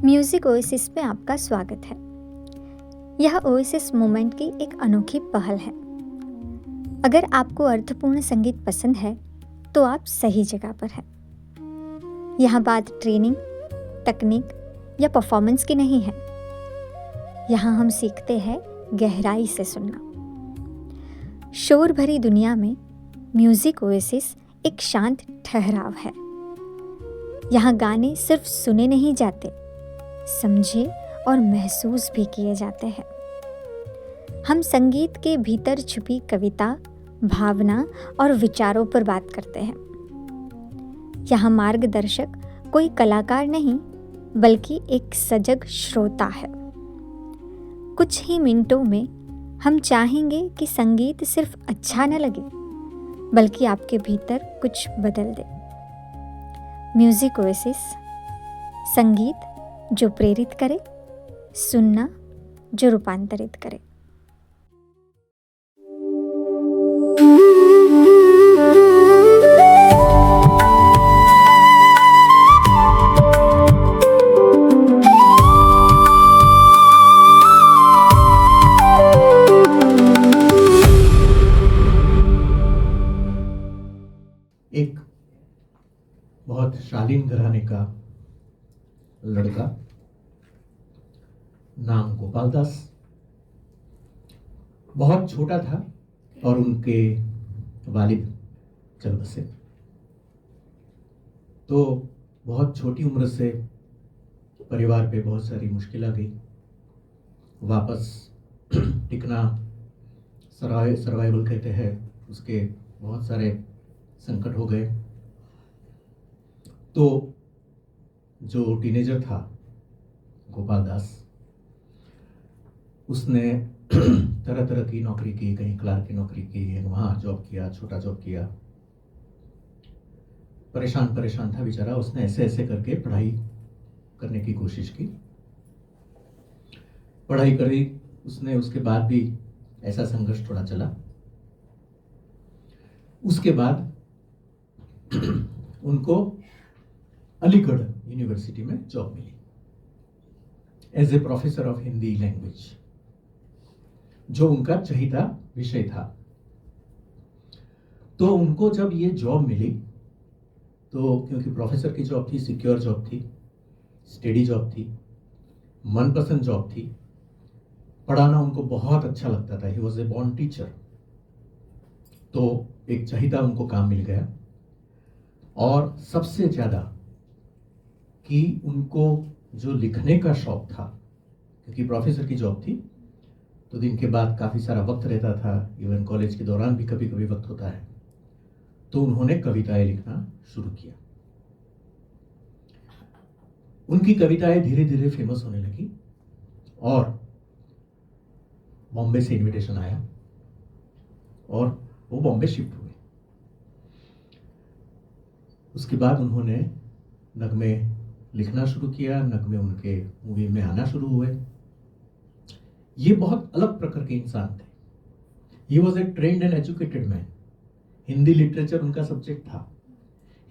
Music oasis में आपका स्वागत है। यह ओएसिस मोमेंट की एक अनोखी पहल है। अगर आपको अर्थपूर्ण संगीत पसंद है तो आप सही जगह पर हैं। यहाँ बात ट्रेनिंग, तकनीक या परफॉर्मेंस की नहीं है। यहाँ हम सीखते हैं गहराई से सुनना। शोर भरी दुनिया में म्यूजिक ओएसिस एक शांत ठहराव है। यहाँ गाने सिर्फ सुने नहीं जाते, समझे और महसूस भी किए जाते हैं। हम संगीत के भीतर छुपी कविता, भावना और विचारों पर बात करते हैं। यहाँ मार्गदर्शक कोई कलाकार नहीं, बल्कि एक सजग श्रोता है। कुछ ही मिनटों में हम चाहेंगे कि संगीत सिर्फ अच्छा न लगे, बल्कि आपके भीतर कुछ बदल दे। म्यूजिक ओएसिस, संगीत जो प्रेरित करे, सुनना जो रूपांतरित करे। एक बहुत शालीन घराने का लड़का, नाम गोपाल दास, बहुत छोटा था और उनके वालिद चल बसे। तो बहुत छोटी उम्र से परिवार पे बहुत सारी मुश्किल आ गई। वापस टिकना, सर्वाइवल कहते हैं, उसके बहुत सारे संकट हो गए। तो जो टीनेजर था गोपाल दास, उसने तरह तरह की नौकरी की, कहीं क्लार्क की नौकरी की, वहाँ जॉब किया, छोटा जॉब किया। परेशान था बेचारा। उसने ऐसे ऐसे करके पढ़ाई करने की कोशिश की, पढ़ाई करी उसने। उसके बाद भी ऐसा संघर्ष थोड़ा चला। उसके बाद उनको अलीगढ़ यूनिवर्सिटी में जॉब मिली as a professor of Hindi language, जो उनका चहीता विषय था। तो उनको जब ये जॉब मिली, तो क्योंकि प्रोफेसर की जॉब थी, सिक्योर जॉब थी, स्टेडी जॉब थी, मनपसंद जॉब थी, पढ़ाना उनको बहुत अच्छा लगता था। ही वॉज ए बॉर्न टीचर। तो एक चहीता उनको काम मिल गया। और सबसे ज्यादा कि उनको जो लिखने का शौक था, क्योंकि प्रोफेसर की जॉब थी तो दिन के बाद काफ़ी सारा वक्त रहता था, इवन कॉलेज के दौरान भी कभी कभी वक्त होता है। तो उन्होंने कविताएं लिखना शुरू किया। उनकी कविताएं धीरे धीरे फेमस होने लगी और बॉम्बे से इनविटेशन आया और वो बॉम्बे शिफ्ट हुए। उसके बाद उन्होंने नगमे लिखना शुरू किया, नगमे उनके मूवी में आना शुरू हुए। ये बहुत अलग प्रकार के इंसान थे। He was a trained and educated man. Hindi literature उनका सब्जेक्ट था।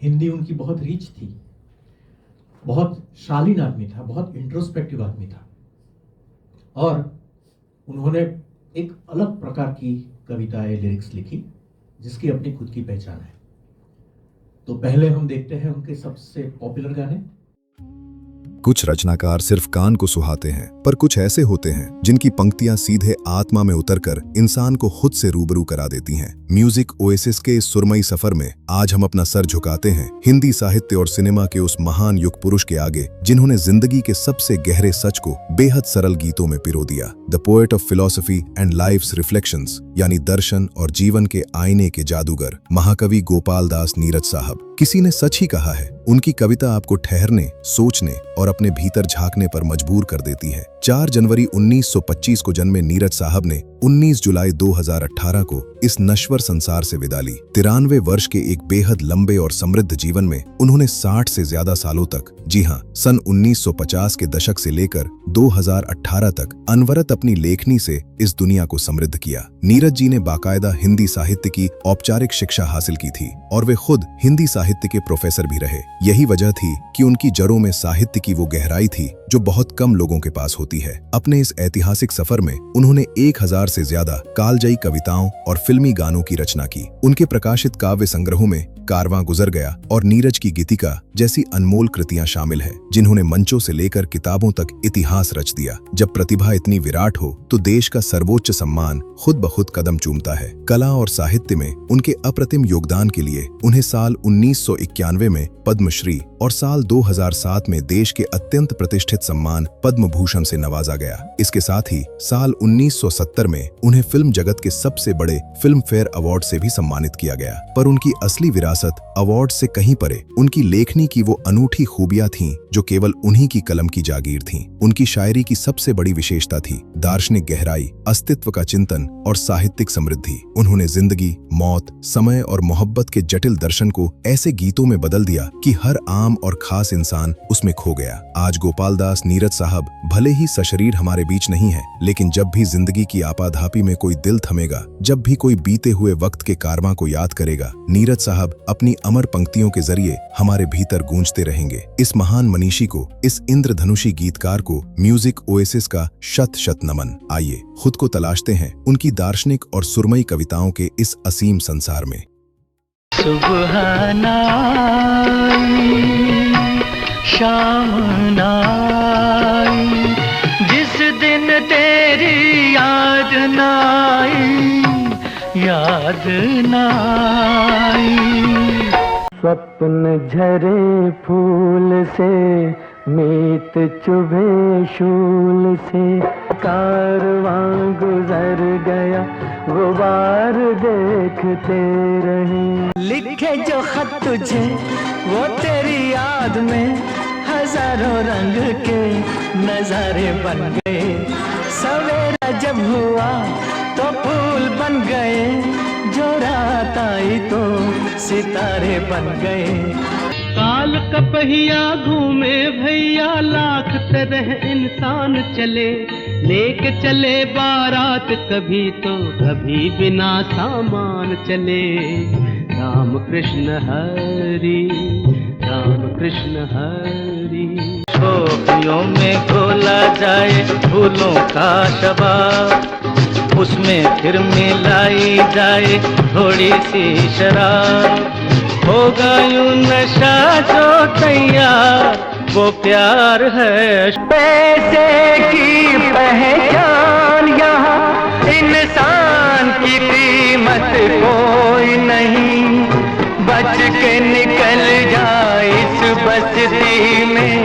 हिंदी उनकी बहुत रीच थी। बहुत शालीन आदमी था, बहुत इंट्रोस्पेक्टिव आदमी था। और उन्होंने एक अलग प्रकार की कविताएं, लिरिक्स लिखी, जिसकी अपनी खुद की पहचान है। तो पहले हम देखते हैं उनके सबसे पॉपुलर गाने। कुछ रचनाकार सिर्फ कान को सुहाते हैं, पर कुछ ऐसे होते हैं जिनकी पंक्तियां सीधे आत्मा में उतरकर इंसान को खुद से रूबरू करा देती हैं। म्यूजिक ओएसिस के इस सुरमई सफर में आज हम अपना सर झुकाते हैं हिंदी साहित्य और सिनेमा के उस महान युग पुरुष के आगे, जिन्होंने जिंदगी के सबसे गहरे सच को बेहद सरल गीतों में पिरो दिया। The poet of philosophy and life's reflections, यानी दर्शन और जीवन के आईने के जादूगर, महाकवि गोपाल दास नीरज साहब। किसी ने सच ही कहा है, उनकी कविता आपको ठहरने, सोचने और अपने भीतर झांकने पर मजबूर कर देती है। 4 जनवरी 1925 को जन्मे नीरज साहब ने 19 जुलाई 2018 को इस नश्वर संसार से विदा ली। 93 वर्ष के एक बेहद लंबे और समृद्ध जीवन में उन्होंने 60 से ज्यादा सालों तक, जी हाँ, सन 1950 के दशक से लेकर 2018 तक अनवरत अपनी लेखनी से इस दुनिया को समृद्ध किया। नीरज जी ने बाकायदा हिंदी साहित्य की औपचारिक शिक्षा हासिल की थी और वे खुद हिंदी साहित्य साहित्य के प्रोफेसर भी रहे। यही वजह थी कि उनकी जड़ों में साहित्य की वो गहराई थी जो बहुत कम लोगों के पास होती है। अपने इस ऐतिहासिक सफर में उन्होंने 1000 से ज्यादा कालजयी कविताओं और फिल्मी गानों की रचना की। उनके प्रकाशित काव्य संग्रहों में कारवां गुजर गया और नीरज की गीतिका जैसी अनमोल कृतियां शामिल हैं, जिन्होंने मंचों से लेकर किताबों तक इतिहास रच दिया। जब प्रतिभा इतनी विराट हो तो देश का सर्वोच्च सम्मान खुद ब खुद कदम चूमता है। कला और साहित्य में उनके अप्रतिम योगदान के लिए उन्हें साल 1991 में पद्मश्री और साल 2007 में देश के अत्यंत प्रतिष्ठित सम्मान पद्म भूषण से नवाजा गया। इसके साथ ही साल 1970 में उन्हें फिल्म जगत के सबसे बड़े फिल्म फेयर अवार्ड से भी सम्मानित किया गया। पर उनकी असली विरासत अवार्ड से कहीं परे उनकी लेखनी की वो अनूठी खूबियां थीं जो केवल उन्हीं की कलम की जागीर थीं। उनकी शायरी की सबसे बड़ी विशेषता थी दार्शनिक गहराई, अस्तित्व का चिंतन और साहित्यिक समृद्धि। उन्होंने जिंदगी, मौत, समय और मोहब्बत के जटिल दर्शन को ऐसे गीतों में बदल दिया कि हर आम और खास इंसान उसमें खो गया। आज गोपाल दास नीरज साहब भले ही सशरीर हमारे बीच नहीं है, लेकिन जब भी जिंदगी की आपाधापी में कोई दिल थमेगा, जब भी कोई बीते हुए वक्त के कारवां को याद करेगा, नीरज साहब अपनी अमर पंक्तियों के जरिए हमारे भीतर गूंजते रहेंगे। इस महान मनीषी को, इस इंद्रधनुषी गीतकार को म्यूजिक ओएसिस का शत शत नमन। आइए खुद को तलाशते हैं उनकी दार्शनिक और सुरमई कविताओं के इस असीम संसार में। सुबह नाई, शाम नाई, जिस दिन तेरी याद नाई, याद नाई। स्वप्न झरे फूल से, मीत चुभे शूल से, कारवां गुजर गया, गुबार देखते रहे। लिखे जो खत तुझे वो तेरी याद में, हजारों रंग के नजारे बन गए। सवेरा जब हुआ तो फूल बन गए, जो रात आई तो सितारे बन गए। काल का पहिया घूमे भैया, लाख तरह इंसान चले, लेके चले बारात कभी तो कभी बिना सामान चले। राम कृष्ण हरि, राम कृष्ण हरि। छोकरियों में घोला जाए फूलों का शबाब, उसमें फिर मिलाई जाए थोड़ी सी शराब। होगा यूं नशा जो तैयार, वो प्यार है। पैसे की पहचान यहाँ, इंसान की कीमत कोई नहीं। बच के निकल जाए इस बस्ती में,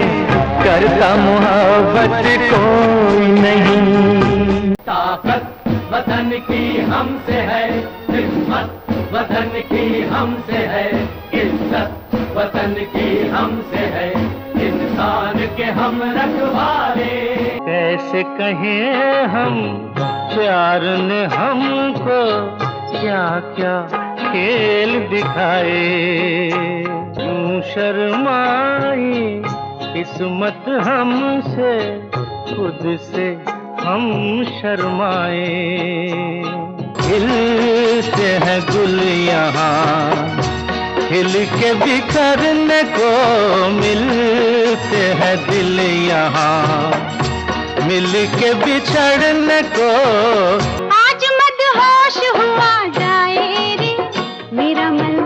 करता मोहब्बत कोई नहीं। ताकत वतन की हमसे है, हिम्मत वतन की हमसे है, इज्जत वतन की हमसे है, इंसान के हम रखवाले। कैसे कहें हम, प्यार ने हमको क्या क्या खेल दिखाए। क्यों शर्माई किस्मत हमसे, खुद से हम शर्माए। खिलते हैं गुल यहाँ, खिल के बिखरने को मिलते हैं दिल यहाँ, मिल के बिछड़ने को। आज मदहोश हुआ जाए रे मेरा मन,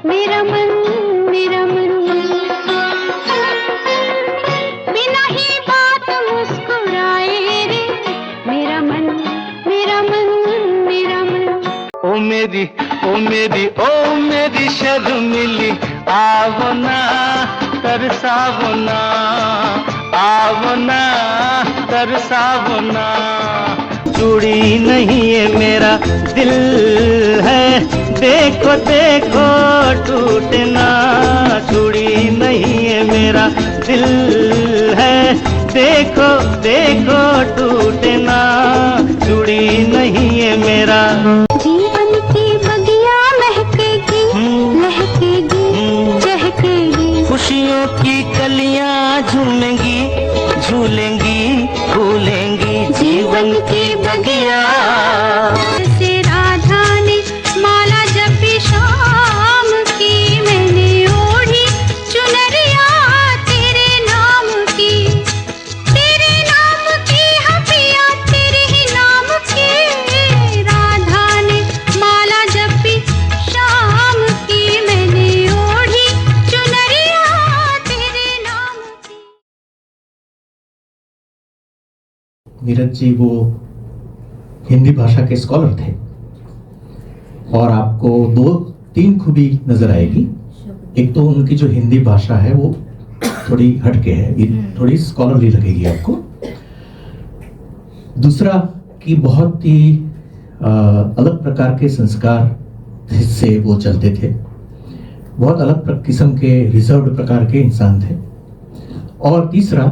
मेरा मन, मेरा मन। बिना ही बात मुस्कुराए रे मेरा मन, मेरा मन, मेरा मन। ओ मेरी, ओ मेरी, ओ मेरी शर्मिली, आवो ना तरसावो ना, आवो ना तरसावो ना। चूड़ी नहीं है मेरा दिल है, देखो देखो टूटे ना। चूड़ी नहीं है मेरा दिल है, देखो देखो टूटे ना। चूड़ी नहीं है मेरा। जीवन की बगिया महकेगी, लहकेगी, चहकेगी। खुशियों की कलियां झूमेंगी, झूलेंगी, फूलेंगी। जीवन की बगिया से राधा ने माला जपी शाम की, मैंने ओ नीरज जी वो हिंदी भाषा के स्कॉलर थे और आपको 2-3 खूबी नजर आएगी। एक तो उनकी जो हिंदी भाषा है वो थोड़ी हटके है, ये थोड़ी स्कॉलरली लगेगी आपको। दूसरा कि बहुत ही अलग प्रकार के संस्कार से वो चलते थे, बहुत अलग किस्म के रिजर्व्ड प्रकार के इंसान थे। और तीसरा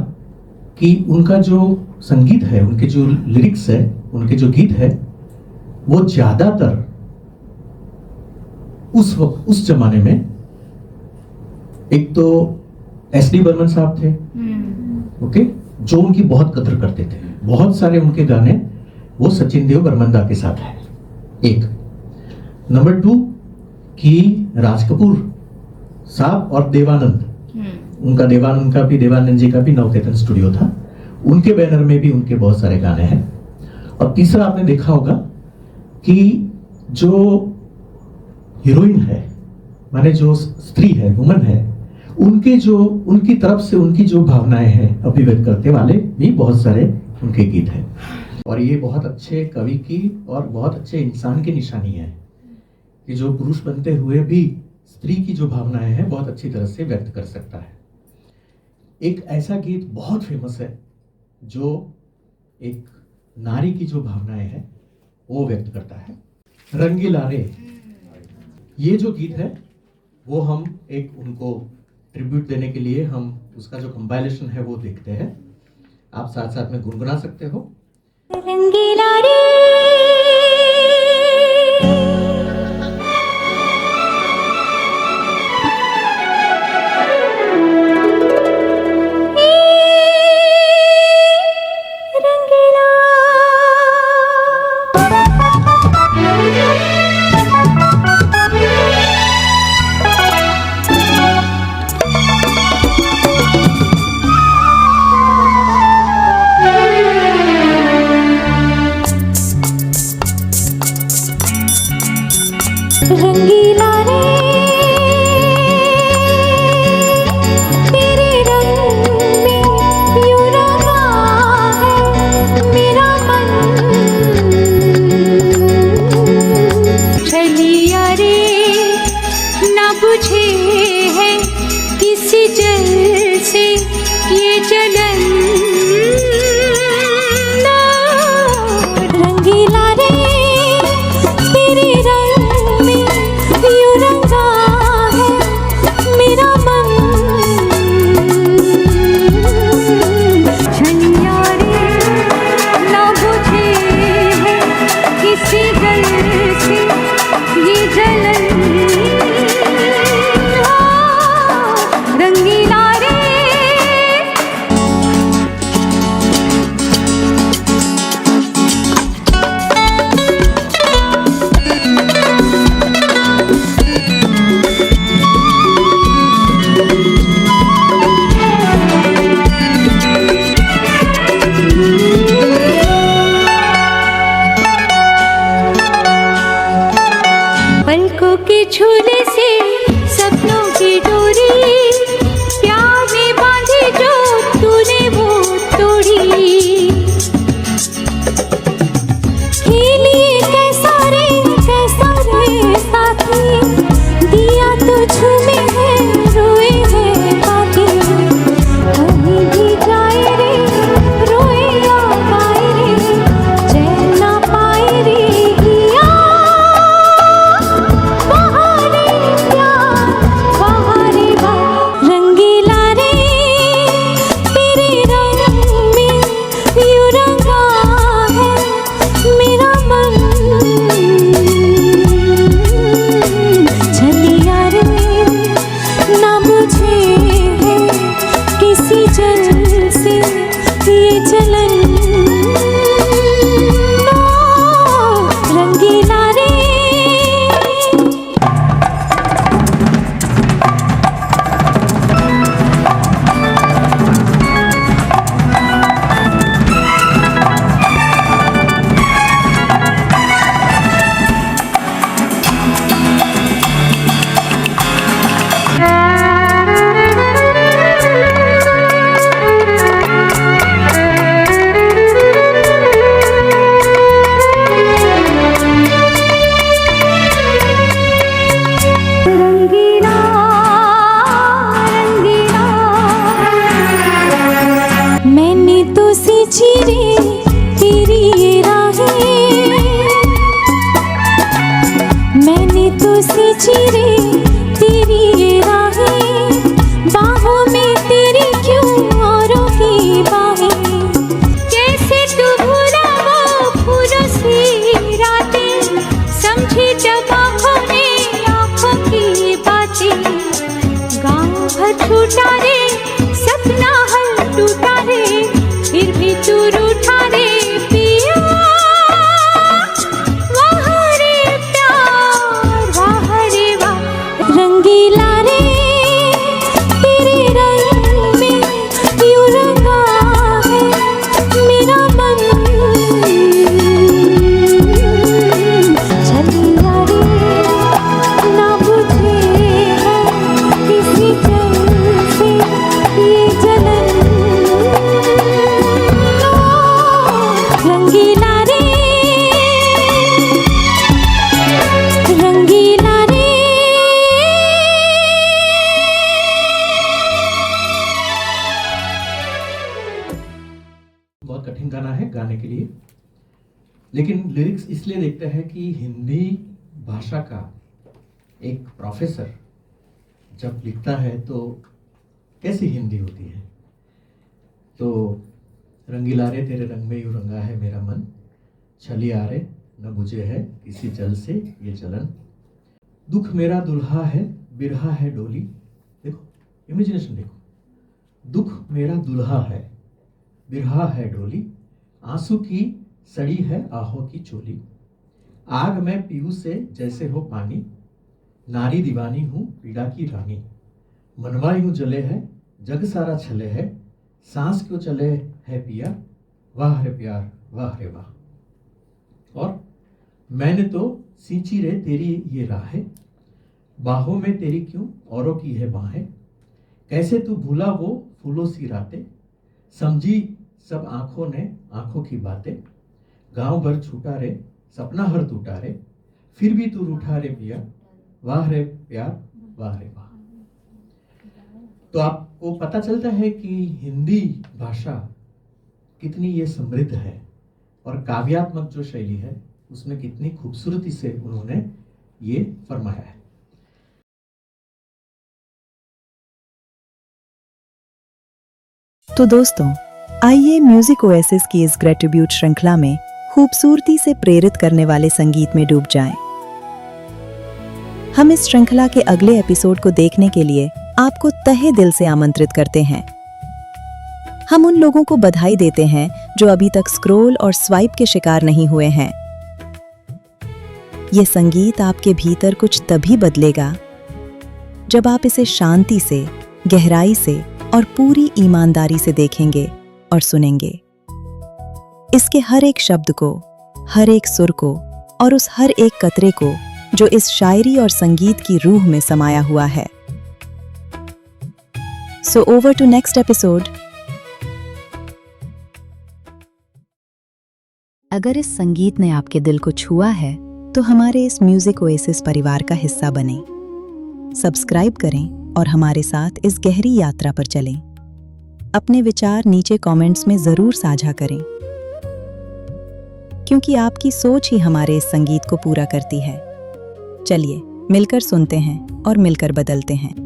कि उनका जो संगीत है, उनके जो लिरिक्स है, उनके जो गीत है, वो ज्यादातर उस वक्त उस जमाने में एक तो एस.डी. बर्मन साहब थे, ओके, जो उनकी बहुत कदर करते थे। बहुत सारे उनके गाने वो सचिन देव बर्मन दा के साथ है। एक नंबर 2 कि राज कपूर साहब और देवानंद, उनका देवानंद जी का भी नवकेतन स्टूडियो था, उनके बैनर में भी उनके बहुत सारे गाने हैं। और तीसरा आपने देखा होगा कि जो हीरोइन है, माने जो स्त्री है, वुमन है, उनकी तरफ से उनकी जो भावनाएं हैं अभिव्यक्त करने वाले भी बहुत सारे उनके गीत हैं। और ये बहुत अच्छे कवि की और बहुत अच्छे इंसान की निशानी है कि जो पुरुष बनते हुए भी स्त्री की जो भावनाएं हैं बहुत अच्छी तरह से व्यक्त कर सकता है। एक ऐसा गीत बहुत फेमस है जो एक नारी की जो भावनाएं हैं वो व्यक्त करता है, रंगीला रे। ये जो गीत है वो हम एक उनको ट्रिब्यूट देने के लिए हम उसका जो कंपाइलेशन है वो देखते हैं। आप साथ साथ में गुनगुना सकते हो। रंगीला रे रंगीला रे तेरे रंग में यूं रंगा है मेरा मन। चलिया रे ना बुझे है किसी जल से ये जलन। रंगीला रे तेरे रंग में यूं रंगा है मेरा मन। छलिया रे ना बुझे है किसी जल से ये जलन। रंगीला रे पलकों के झूले से सपनों की डोरी प्यार में बांधी जो तूने वो तोड़ी। खेली कैसा रे साथी दिया तो झूमे है रोए है बाकी। कहीं भी जाए रे रोए या पाए रे चैन ना पाए रे हिया। बहारे प्यार बहारे बात रंगीला रे तेरे रंग में यूं रंगा है मेरा मन। चलिया रे ना बुझे है किसी जल से ये जलन। रंगीला रे सींची रे तेरी ये राहें, मैंने तो सींची रे तेरी ये राहें, बाहों में तेरी क्यों औरों की बाहें। कैसे तू भूला वो फूलों सी रातें, समझी जब आँखों ने आँखों की बातें। गाँव भर छूटा रे सपना हर टूटा रे, फिर भी तू रूठा रे पिया। वाह रे प्यार वाह रे वाह, रंगीला रे तेरे रंग में यूं रंगा है मेरा मन। चलिया रे ना बुझे है किसी जल से ये जलन। रंगीला रे रंगीला रे। बहुत कठिन गाना है गाने के लिए, लेकिन लिरिक्स इसलिए देखते हैं कि हिंदी भाषा का एक प्रोफेसर जब लिखता है तो कैसी हिंदी होती है। तो रंगीला रे तेरे रंग में यूं रंगा है मेरा मन, छलिया रे न बुझे है किसी जल से ये जलन। दुख मेरा दुल्हा है बिरहा है डोली, देखो इमेजिनेशन देखो, दुख मेरा दुल्हा है बिरहा है डोली, आंसू की सड़ी है आहों की चोली। आग में पीऊ से जैसे हो पानी, नारी दीवानी हूँ पीड़ा की रानी। मनवा यूं जले है जग सारा छले है, सांस क्यों चले है पिया, वाह रे प्यार वाह रे वाह। और मैंने तो सींची रे तेरी ये राहें, बाहों में तेरी क्यों औरों की है बाहें। कैसे तू भूला वो फूलों सी रातें, समझी सब आंखों ने आंखों की बातें। गांव भर छूटा रे सपना हर टूटा रे, फिर भी तू रूठा रे पिया, वाह रे प्यार वाह रे वाह। तो आपको पता चलता है कि हिंदी भाषा कितनी ये समृद्ध है और काव्यात्मक जो शैली है उसमें कितनी खूबसूरती से उन्होंने ये फरमाया है। तो दोस्तों, आइए म्यूजिक ओएसिस की इस ग्रेटिब्यूट श्रृंखला में खूबसूरती से प्रेरित करने वाले संगीत में डूब जाएं। हम इस श्रृंखला के अगले एपिसोड को देखने के लिए आपको तहे दिल से आमंत्रित करते हैं। हम उन लोगों को बधाई देते हैं जो अभी तक स्क्रॉल और स्वाइप के शिकार नहीं हुए हैं। ये संगीत आपके भीतर कुछ तभी बदलेगा जब आप इसे शांति से, गहराई से और पूरी ईमानदारी से देखेंगे और सुनेंगे। इसके हर एक शब्द को, हर एक सुर को और उस हर एक कतरे को जो इस शायरी और संगीत की रूह में समाया हुआ है। So over to next episode. अगर इस संगीत ने आपके दिल को छुआ है तो हमारे इस म्यूजिक ओएसिस परिवार का हिस्सा बनें। सब्सक्राइब करें और हमारे साथ इस गहरी यात्रा पर चलें। अपने विचार नीचे कमेंट्स में जरूर साझा करें, क्योंकि आपकी सोच ही हमारे इस संगीत को पूरा करती है। चलिए मिलकर सुनते हैं और मिलकर बदलते हैं।